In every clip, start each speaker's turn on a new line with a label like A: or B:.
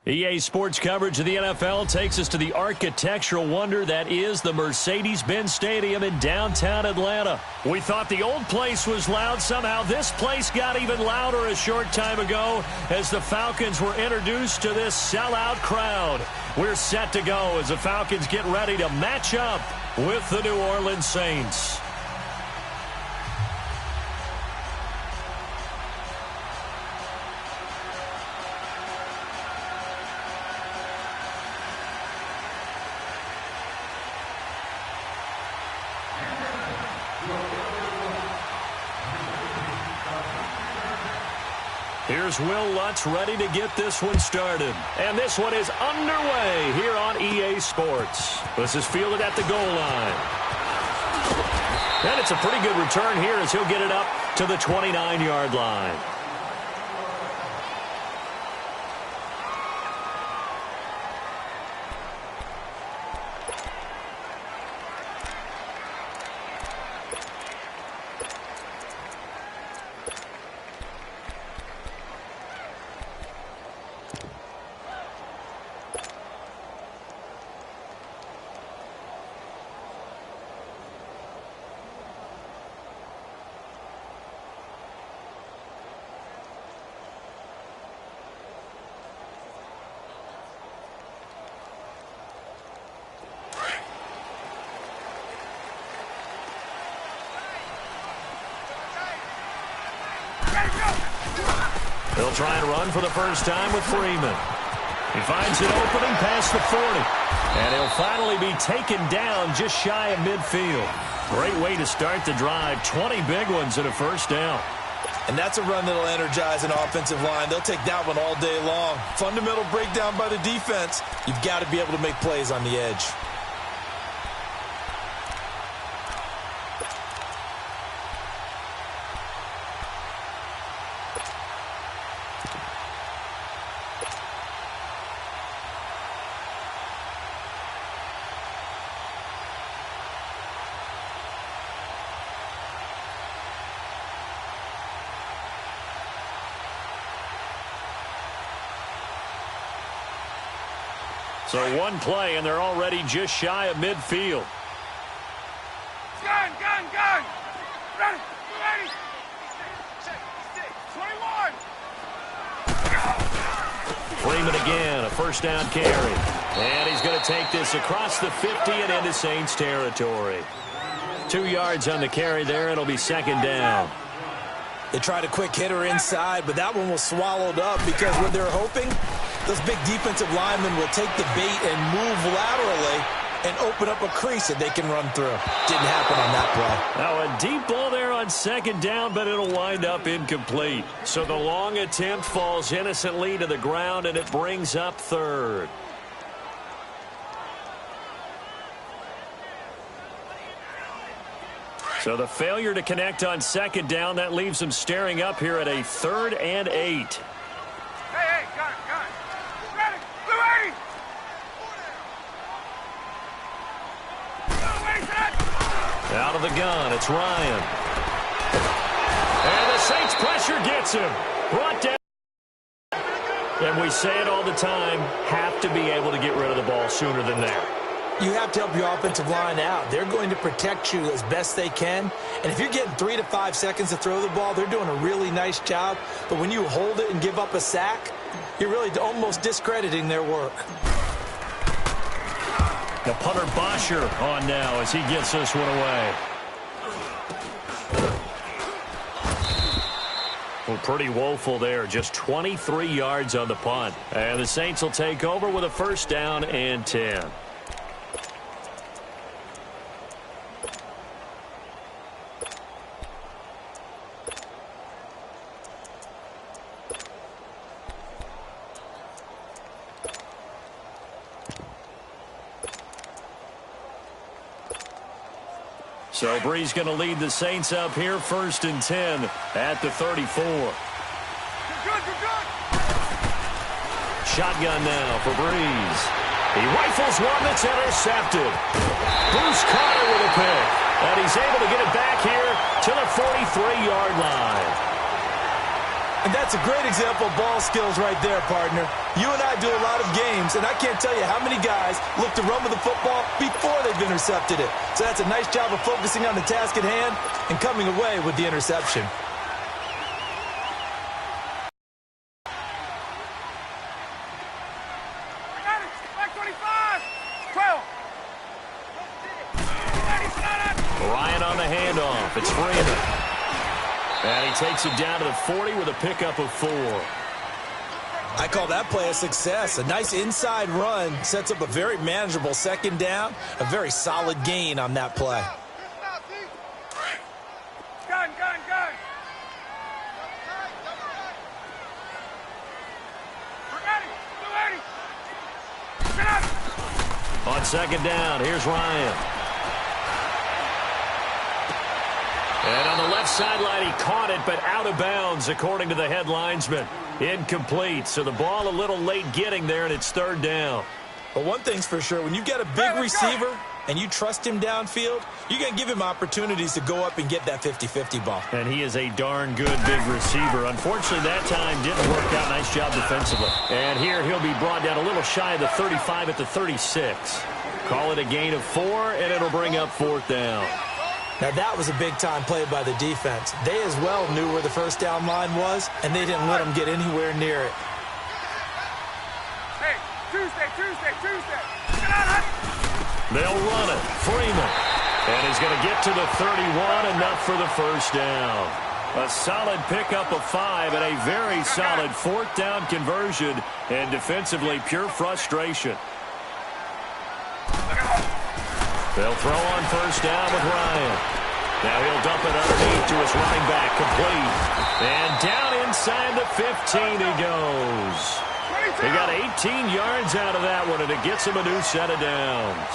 A: EA Sports coverage of the NFL takes us to the architectural wonder that is the Mercedes-Benz Stadium in downtown Atlanta. We thought the old place was loud. Somehow this place got even louder a short time ago as the Falcons were introduced to this sellout crowd. We're set to go as the Falcons get ready to match up with the New Orleans Saints. Here's Will Lutz ready to get this one started. And this one is underway here on EA Sports. This is fielded at the goal line. And it's a pretty good return here as he'll get it up to the 29-yard line. He'll try and run for the first time with Freeman. He finds an opening past the 40. And he'll finally be taken down just shy of midfield. Great way to start the drive. 20 big ones and a first down.
B: And that's a run that'll energize an offensive line. They'll take that one all day long. Fundamental breakdown by the defense. You've got to be able to make plays on the edge.
A: So one play, and they're already just shy of midfield.
C: Gun! Ready! 21!
A: Freeman again, a first down carry. And he's going to take this across the 50 and into Saints territory. 2 yards on the carry there. It'll be second down.
B: They tried a quick hitter inside, but that one was swallowed up because what they're hoping, those big defensive linemen will take the bait and move laterally and open up a crease that they can run through. Didn't happen on that play.
A: Now a deep ball there on second down, but it'll wind up incomplete. So the long attempt falls innocently to the ground, and it brings up third. So the failure to connect on second down, that leaves them staring up here at a 3rd and 8.
C: Hey, got it. Ready, blue 80!
A: Out of the gun, it's Ryan. And the Saints pressure gets him. Brought down. And we say it all the time, have to be able to get rid of the ball sooner than that.
B: You have to help your offensive line out. They're going to protect you as best they can. And if you're getting 3 to 5 seconds to throw the ball, they're doing a really nice job. But when you hold it and give up a sack, you're really almost discrediting their work.
A: The punter Bosher on now as he gets this one away. Well, pretty woeful there. Just 23 yards on the punt. And the Saints will take over with a first down and 10. So Bree's going to lead the Saints up here, 1st and 10 at the 34.
C: You're good.
A: Shotgun now for Breeze. He rifles one that's intercepted. Bruce Carter with a pick. And he's able to get it back here to the 43-yard line.
B: And that's a great example of ball skills right there, partner. You and I do a lot of games, and I can't tell you how many guys look to run with the football before they've intercepted it. So that's a nice job of focusing on the task at hand and coming away with the interception.
C: Back 25. 12.
A: Ryan on the handoff. It's Freeman. And he takes it down to the 40 with a pickup of 4.
B: I call that play a success. A nice inside run sets up a very manageable second down. A very solid gain on that play.
C: Gun. We're ready. Get up.
A: On second down, here's Ryan. And on the left sideline, he caught it, but out of bounds, according to the head linesman. Incomplete, so the ball a little late getting there, and it's third down.
B: But one thing's for sure, when you've got a big receiver and you trust him downfield, you're going to give him opportunities to go up and get that 50-50 ball.
A: And he is a darn good big receiver. Unfortunately, that time didn't work out. Nice job defensively. And here he'll be brought down a little shy of the 35 at the 36. Call it a gain of 4, and it'll bring up fourth down.
B: Now, that was a big-time play by the defense. They as well knew where the first down line was, and they didn't let them get anywhere near it.
C: Hey, Tuesday. Get out,
A: They'll run it. Freeman. And he's going to get to the 31, enough for the first down. A solid pickup of 5 and a very solid fourth down conversion. And defensively, pure frustration. They'll throw on first down with Ryan. Now he'll dump it underneath to his running back, complete. And down inside the 15 he goes. He got 18 yards out of that one, and it gets him a new set of downs.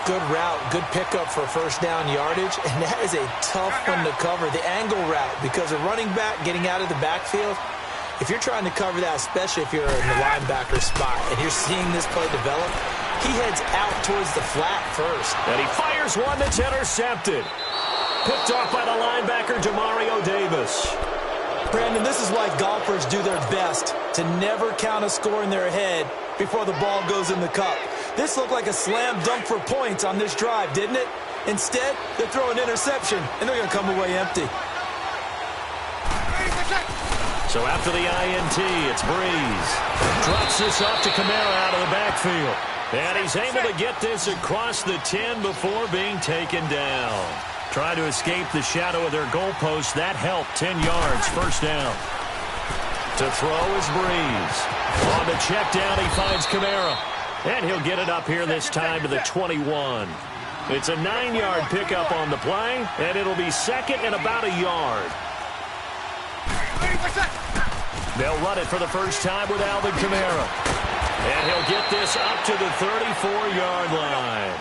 B: Good route, good pickup for first down yardage, and that is a tough one to cover, the angle route, because a running back getting out of the backfield, if you're trying to cover that, especially if you're in the linebacker spot and you're seeing this play develop, he heads out towards the flat first.
A: And he fires one that's intercepted. Picked off by the linebacker, Demario Davis.
B: Brandon, this is why golfers do their best to never count a score in their head before the ball goes in the cup. This looked like a slam dunk for points on this drive, didn't it? Instead, they throw an interception, and they're going to come away empty.
A: So after the INT, it's Breeze. Drops this off to Kamara out of the backfield. And he's able to get this across the 10 before being taken down. Trying to escape the shadow of their goalpost. That helped. 10 yards, first down. To throw is Breeze. On the check down, he finds Kamara. And he'll get it up here this time to the 21. It's a 9-yard pickup on the play, and it'll be second and about a yard. They'll run it for the first time with Alvin Kamara. And he'll get this up to the 34-yard line.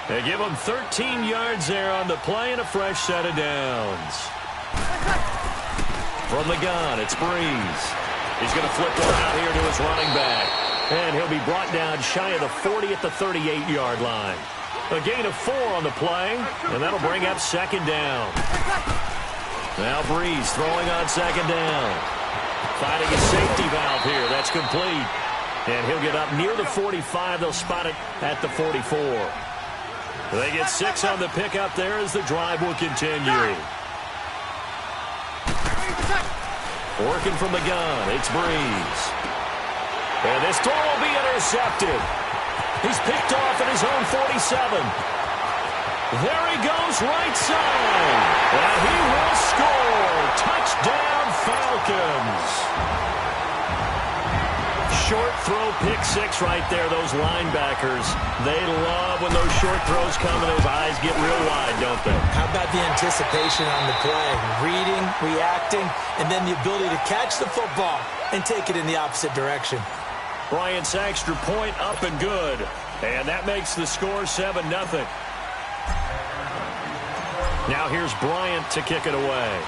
A: They give him 13 yards there on the play and a fresh set of downs. From the gun, it's Breeze. He's going to flip one out here to his running back. And he'll be brought down shy of the 40 at the 38-yard line. A gain of 4 on the play, and that'll bring up second down. Now Breeze throwing on second down. Finding a safety valve here. That's complete. And he'll get up near the 45. They'll spot it at the 44. They get 6 on the pickup there as the drive will continue. Working from the gun, it's Breeze. And this throw will be intercepted. He's picked off at his own 47. There he goes, right side. And he will score. Touchdown, Falcons. Short throw, pick 6 right there. Those linebackers, they love when those short throws come and those eyes get real wide, don't they?
B: How about the anticipation on the play? Reading, reacting, and then the ability to catch the football and take it in the opposite direction.
A: Bryant's extra point up and good. And that makes the score 7-0. Now here's Bryant to kick it away.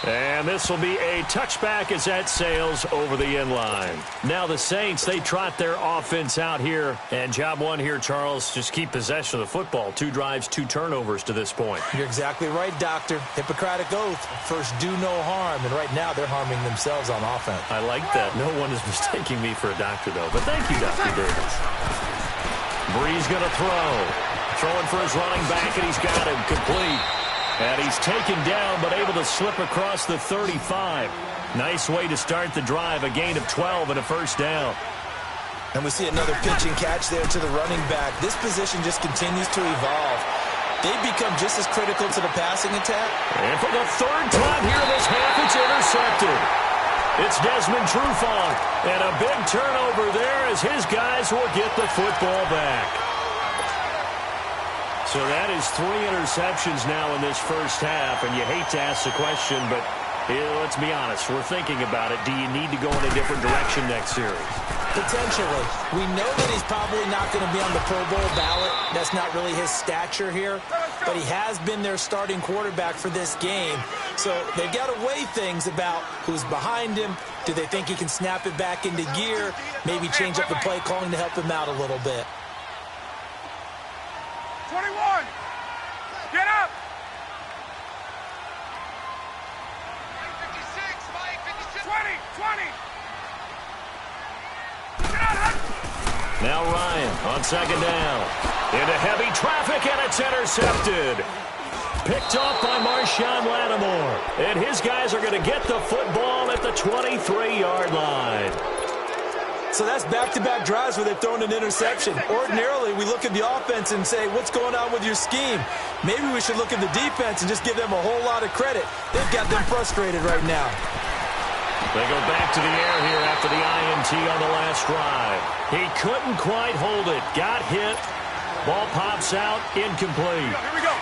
A: And this will be a touchback as that sails over the end line. Now the Saints, they trot their offense out here. And job one here, Charles, just keep possession of the football. 2 drives, 2 turnovers to this point.
B: You're exactly right, Doctor. Hippocratic oath. First, do no harm. And right now, they're harming themselves on offense.
A: I like that. No one is mistaking me for a doctor, though. But thank you, Dr. Davis. Bree's going to throw. Throwing for his running back, and he's got him complete. And he's taken down, but able to slip across the 35. Nice way to start the drive, a gain of 12 and a first down.
B: And we see another pitch and catch there to the running back. This position just continues to evolve. They've become just as critical to the passing attack.
A: And for the 3rd time here this half, it's intercepted. It's Desmond Trufant, and a big turnover there as his guys will get the football back. So that is 3 interceptions now in this first half, and you hate to ask the question, but let's be honest, we're thinking about it. Do you need to go in a different direction next series?
B: Potentially. We know that he's probably not going to be on the Pro Bowl ballot. That's not really his stature here, but he has been their starting quarterback for this game. So they've got to weigh things about who's behind him. Do they think he can snap it back into gear? Maybe change up the play calling to help him out a little bit.
C: 21. Get up. 20. Get out.
A: Now Ryan on 2nd down. Into heavy traffic, and it's intercepted. Picked off by Marshawn Lattimore. And his guys are going to get the football at the 23-yard line.
B: So that's back-to-back drives where they've thrown an interception. Ordinarily, we look at the offense and say, what's going on with your scheme? Maybe we should look at the defense and just give them a whole lot of credit. They've got them frustrated right now.
A: They go back to the air here after the INT on the last drive. He couldn't quite hold it. Got hit. Ball pops out. Incomplete.
C: Here we go.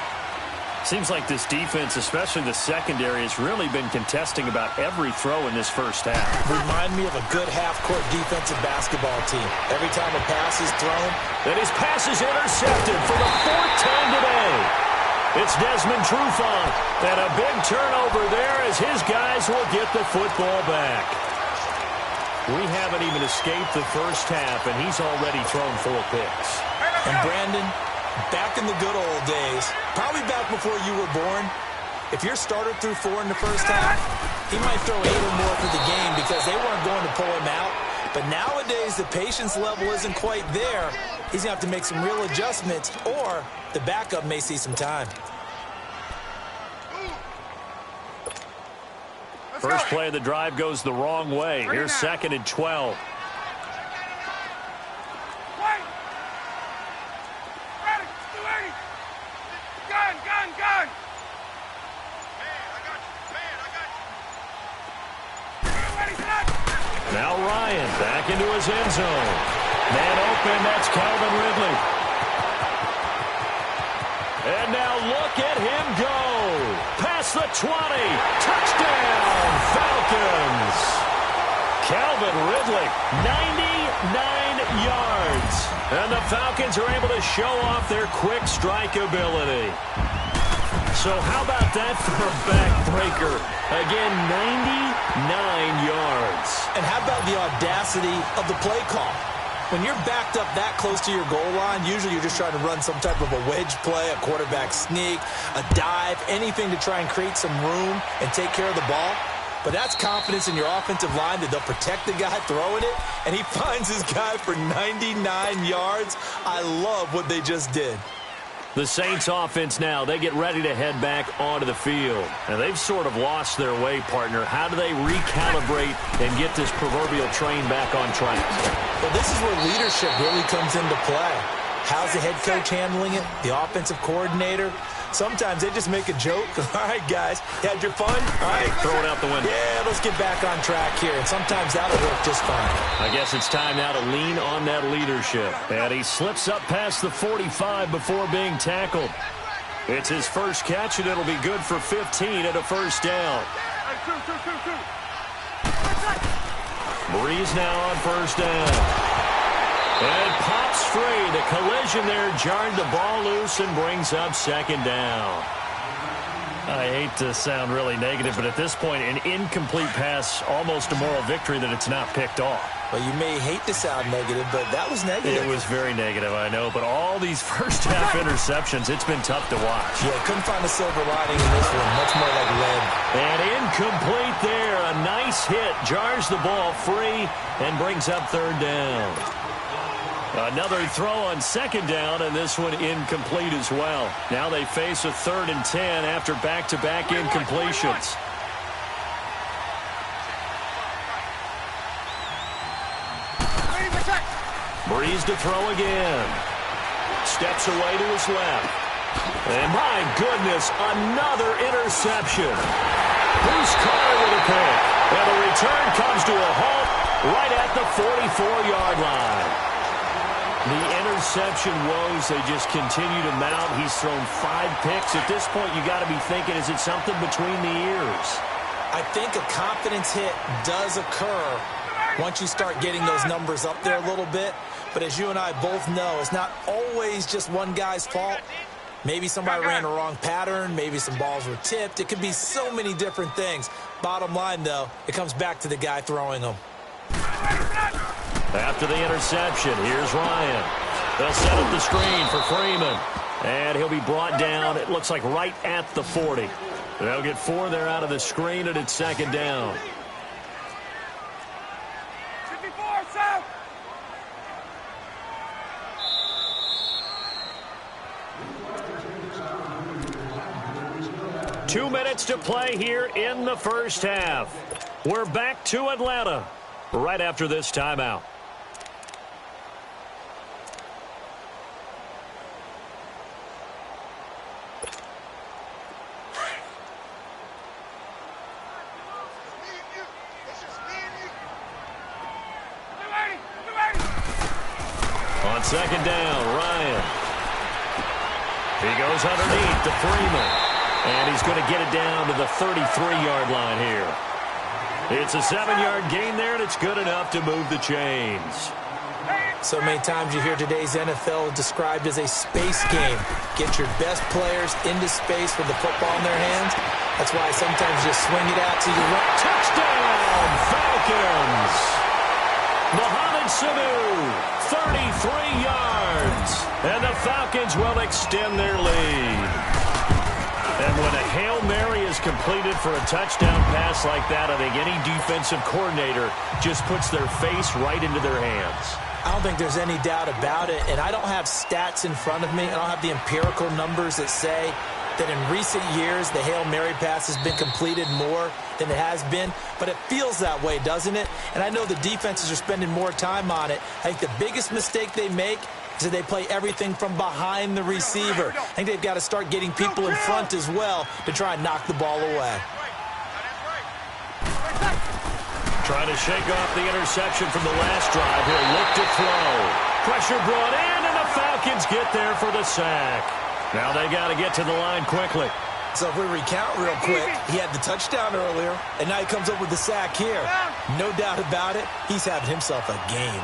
A: Seems like this defense, especially the secondary, has really been contesting about every throw in this first half.
B: Remind me of a good half-court defensive basketball team. Every time a pass is thrown.
A: And his pass is intercepted for the 4th time today. It's Desmond Trufant. And a big turnover there as his guys will get the football back. We haven't even escaped the first half, and he's already thrown 4 picks.
B: And Brandon, back in the good old days, probably back before you were born, if your starter threw 4 in the first half, he might throw 8 or more for the game because they weren't going to pull him out. But nowadays, the patience level isn't quite there. He's going to have to make some real adjustments, or the backup may see some time.
A: First play of the drive goes the wrong way. Here's 2nd and 12.
C: Gun.
A: Now Ryan back into his end zone. Man open, that's Calvin Ridley. And now look at him go. Past the 20. Touchdown, Falcons. Calvin Ridley, 99 yards. And the Falcons are able to show off their quick strike ability. So how about that for a backbreaker? Again, 99 yards.
B: And how about the audacity of the play call? When you're backed up that close to your goal line, usually you're just trying to run some type of a wedge play, a quarterback sneak, a dive, anything to try and create some room and take care of the ball. But that's confidence in your offensive line that they'll protect the guy throwing it, and he finds his guy for 99 yards. I love what they just did.
A: The Saints offense now, they get ready to head back onto the field. And they've sort of lost their way, partner. How do they recalibrate and get this proverbial train back on track?
B: Well, this is where leadership really comes into play. How's the head coach handling it? The offensive coordinator? Sometimes they just make a joke. All right, guys, had your fun? All right.
A: Throw it out the window.
B: Yeah, let's get back on track here. And sometimes that'll work just fine.
A: I guess it's time now to lean on that leadership. And he slips up past the 45 before being tackled. It's his first catch, and it'll be good for 15 at a first down. Breeze now on first down. And pops free. The collision there jarred the ball loose and brings up second down. I hate to sound really negative, but at this point, an incomplete pass, almost a moral victory that it's not picked off.
B: Well, you may hate to sound negative, but that was negative.
A: It was very negative, I know, but all these first-half interceptions, it's been tough to watch.
B: Yeah, couldn't find a silver lining in this one. Much more like lead.
A: And incomplete there. A nice hit. Jars the ball free and brings up third down. Another throw on second down, and this one incomplete as well. Now they face a 3rd and 10 after back-to-back incompletions. Breeze to throw again. Steps away to his left. And my goodness, another interception. Bruce Carter with a pick. And the return comes to a halt right at the 44-yard line. The interception woes, they just continue to mount. He's thrown 5 picks. At this point, you got to be thinking, is it something between the ears?
B: I think a confidence hit does occur once you start getting those numbers up there a little bit. But as you and I both know, it's not always just one guy's fault. Maybe somebody ran a wrong pattern. Maybe some balls were tipped. It could be so many different things. Bottom line, though, it comes back to the guy throwing them.
A: After the interception, here's Ryan. They'll set up the screen for Freeman. And he'll be brought down, it looks like right at the 40. They'll get 4 there out of the screen, and it's second down.
C: 54, South.
A: Two minutes to play here in the first half. We're back to Atlanta right after this timeout. On second down, Ryan. He goes underneath to Freeman. And he's going to get it down to the 33-yard line here. It's a 7-yard gain there, and it's good enough to move the chains.
B: So many times you hear today's NFL described as a space game. Get your best players into space with the football in their hands. That's why sometimes you swing it out to your right.
A: Touchdown, Falcons! Mohamed Sanu, 33 yards. And the Falcons will extend their lead. And when a Hail Mary is completed for a touchdown pass like that, I think any defensive coordinator just puts their face right into their hands.
B: I don't think there's any doubt about it, and I don't have stats in front of me. I don't have the empirical numbers that say that in recent years the Hail Mary pass has been completed more than it has been, but it feels that way, doesn't it? And I know the defenses are spending more time on it. I think the biggest mistake they make is that they play everything from behind the receiver. I think they've got to start getting people in front as well to try and knock the ball away.
A: Trying to shake off the interception from the last drive. He'll look to throw. Pressure brought in, and the Falcons get there for the sack. Now they got to get to the line quickly.
B: So if we recount real quick, he had the touchdown earlier, and now he comes up with the sack here. No doubt about it, he's having himself a game.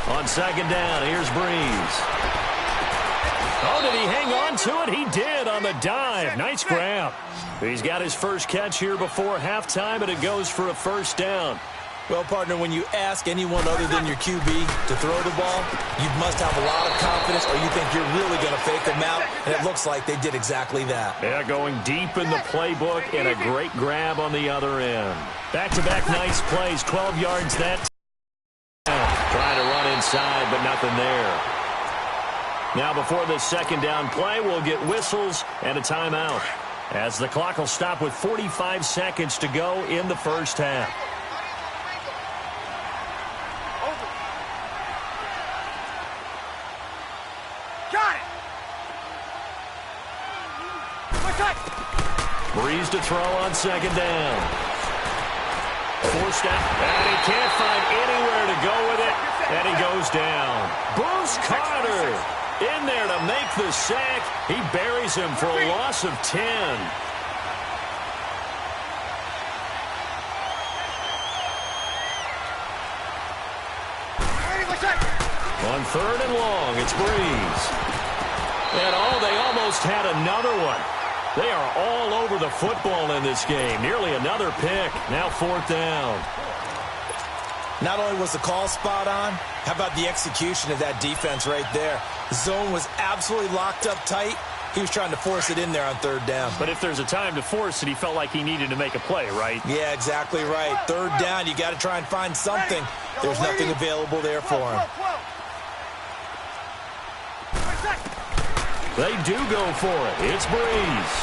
A: On second down, here's Breeze. Oh, did he hang on to it? He did on the dive. Nice grab. He's got his first catch here before halftime, and it goes for a first down.
B: Well, partner, when you ask anyone other than your QB to throw the ball, you must have a lot of confidence, or you think you're really going to fake them out, and it looks like they did exactly that.
A: Yeah, going deep in the playbook, and a great grab on the other end. Back-to-back nice plays, 12 yards that time. Trying to run inside, but nothing there. Now, before this second down play, we'll get whistles and a timeout, as the clock will stop with 45 seconds to go in the first half. Breeze to throw on second down. Forced out, and he can't find anywhere to go with it, and he goes down. Bruce Carter in there to make the sack. He buries him for a loss of 10. On third and long, it's Breeze. And they almost had another one. They are all over the football in this game. Nearly another pick. Now 4th down.
B: Not only was the call spot on, how about the execution of that defense right there? The zone was absolutely locked up tight. He was trying to force it in there on 3rd down.
A: But if there's a time to force it, he felt like he needed to make a play, right?
B: Yeah, exactly right. 3rd down, you got to try and find something. There's nothing available there for him.
A: They do go for it. It's Breeze.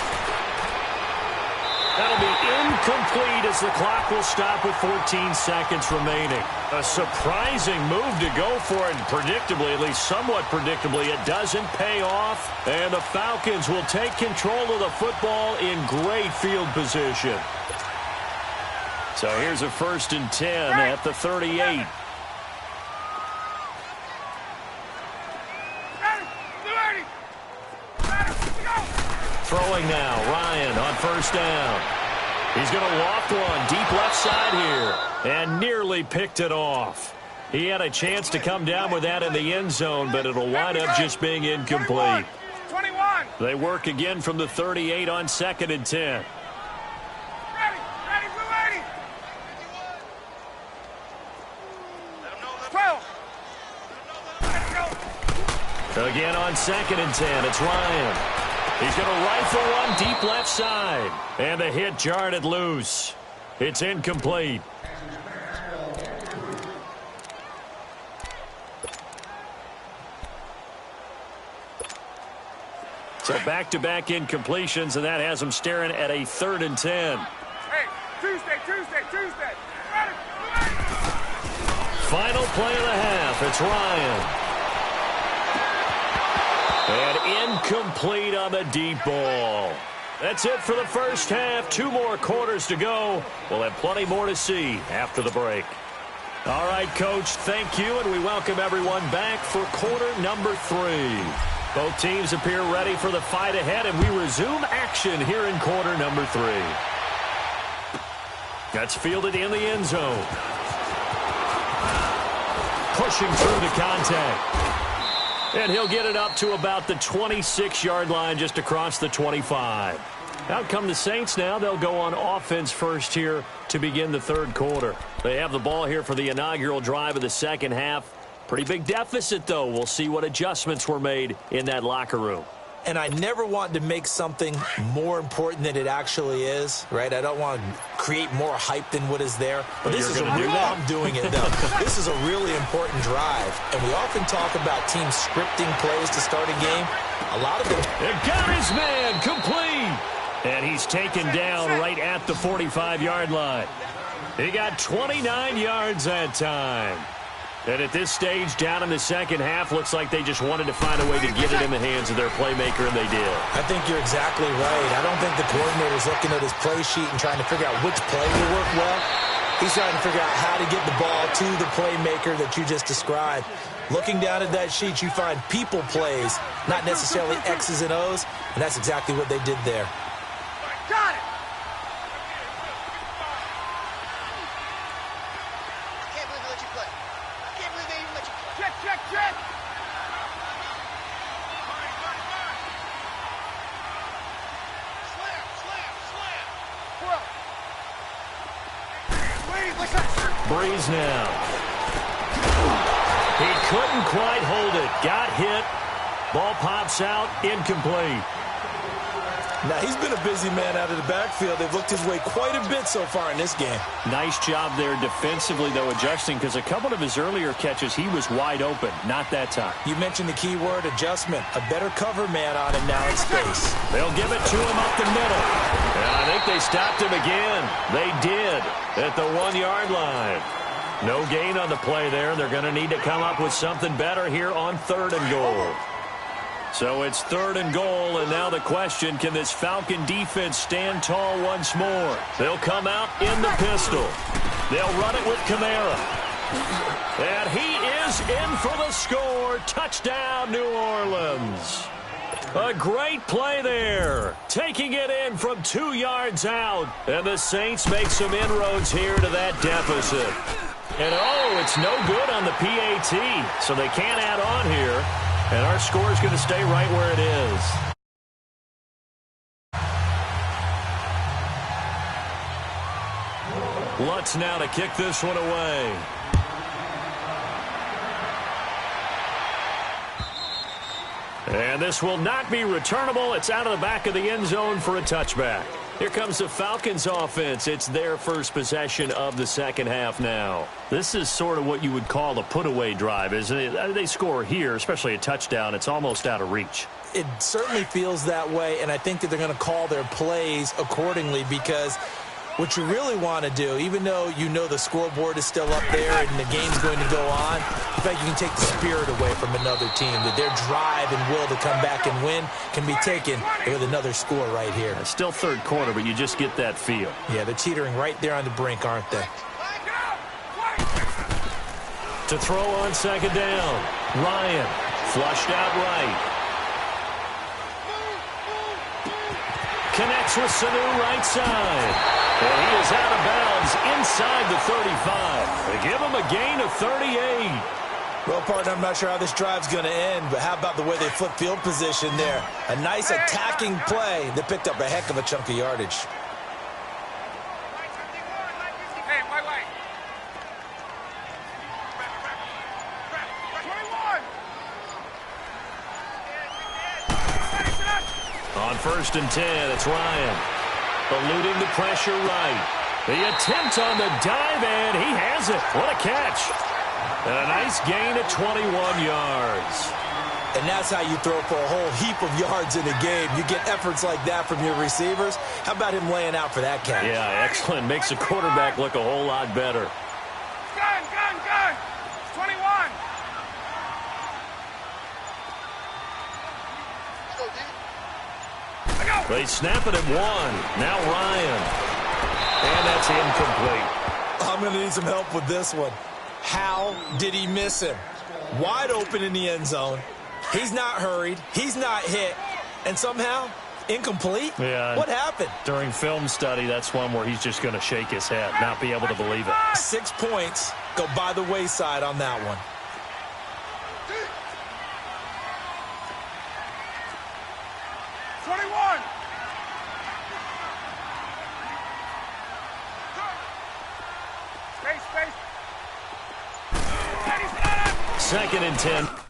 A: That'll be incomplete as the clock will stop with 14 seconds remaining. A surprising move to go for it. Predictably, at least somewhat predictably, it doesn't pay off. And the Falcons will take control of the football in great field position. So here's a 1st and 10 at the 38. Throwing now, Ryan on 1st down. He's going to loft one deep left side here and nearly picked it off. He had a chance to come down with that in the end zone, but it'll wind up just being incomplete.
C: 21.
A: They work again from the 38 on 2nd and 10.
C: Ready, blue 80. 12.
A: Again on 2nd and 10, it's Ryan. He's going to rifle one deep left side. And the hit jarred it loose. It's incomplete. So back-to-back incompletions, and that has him staring at a 3rd and 10.
C: Hey, Tuesday. Ready.
A: Final play of the half. It's Ryan. And incomplete on the deep ball. That's it for the first half. 2 more quarters to go. We'll have plenty more to see after the break. All right, Coach, thank you, and we welcome everyone back for quarter number 3. Both teams appear ready for the fight ahead, and we resume action here in quarter number 3. That's fielded in the end zone. Pushing through the contact. And he'll get it up to about the 26-yard line, just across the 25. Out come the Saints now. They'll go on offense first here to begin the 3rd quarter. They have the ball here for the inaugural drive of the 2nd half. Pretty big deficit, though. We'll see what adjustments were made in that locker room.
B: And I never want to make something more important than it actually is, right? I don't want to create more hype than what is there. But this is I'm doing it, though. This is a really important drive. And we often talk about teams scripting plays to start a game. A lot of them.
A: And got his man complete. And he's taken down right at the 45-yard line. He got 29 yards that time. And at this stage, down in the 2nd half, looks like they just wanted to find a way to get it in the hands of their playmaker, and they did.
B: I think you're exactly right. I don't think the coordinator's looking at his play sheet and trying to figure out which play will work well. He's trying to figure out how to get the ball to the playmaker that you just described. Looking down at that sheet, you find people plays, not necessarily X's and O's, and that's exactly what they did there.
C: Got it. Check. Slam.
A: Breeze now. He couldn't quite hold it. Got hit. Ball pops out. Incomplete.
B: Now, he's been a busy man out of the backfield. They've looked his way quite a bit so far in this game.
A: Nice job there defensively, though, adjusting, because a couple of his earlier catches, he was wide open. Not that time.
B: You mentioned the key word, adjustment. A better cover man on him now in space.
A: They'll give it to him up the middle. And I think they stopped him again. They did at the 1-yard line. No gain on the play there. They're going to need to come up with something better here on 3rd and goal. So it's 3rd and goal, and now the question, can this Falcon defense stand tall once more? They'll come out in the pistol. They'll run it with Kamara. And he is in for the score. Touchdown, New Orleans. A great play there. Taking it in from 2 yards out. And the Saints make some inroads here to that deficit. And, it's no good on the PAT, so they can't add on here. And our score is going to stay right where it is. Lutz now to kick this one away. And this will not be returnable. It's out of the back of the end zone for a touchback. Here comes the Falcons offense. It's their first possession of the second half now. This is sort of what you would call a put-away drive, isn't it? They score here, especially a touchdown. It's almost out of reach.
B: It certainly feels that way, and I think that they're going to call their plays accordingly because what you really want to do, even though you know the scoreboard is still up there and the game's going to go on, in fact, you can take the spirit away from another team, that their drive and will to come back and win can be taken with another score right here.
A: It's still third quarter, but you just get that feel.
B: Yeah, they're teetering right there on the brink, aren't they?
A: To throw on second down, Ryan flushed out right. Connects with Sanu right side. And he is out of bounds inside the 35. They give him a gain of 38.
B: Well, partner, I'm not sure how this drive's going to end, but how about the way they flip field position there? A nice attacking play that picked up a heck of a chunk of yardage.
C: Hey, white. 21.
A: On 1st and 10, it's Ryan. Eluding the pressure right. The attempt on the dive, and he has it. What a catch. And a nice gain of 21 yards.
B: And that's how you throw for a whole heap of yards in a game. You get efforts like that from your receivers. How about him laying out for that catch?
A: Yeah, excellent. Makes the quarterback look a whole lot better.
C: Gun. 21.
A: They snap it at one. Now Ryan. And that's incomplete.
B: I'm going to need some help with this one. How did he miss him? Wide open in the end zone. He's not hurried. He's not hit. And somehow, incomplete?
A: Yeah.
B: What happened?
A: During film study, that's one where he's just going to shake his head, not be able to believe it.
B: 6 points go by the wayside on that one.
C: Space.
A: 2nd and 10.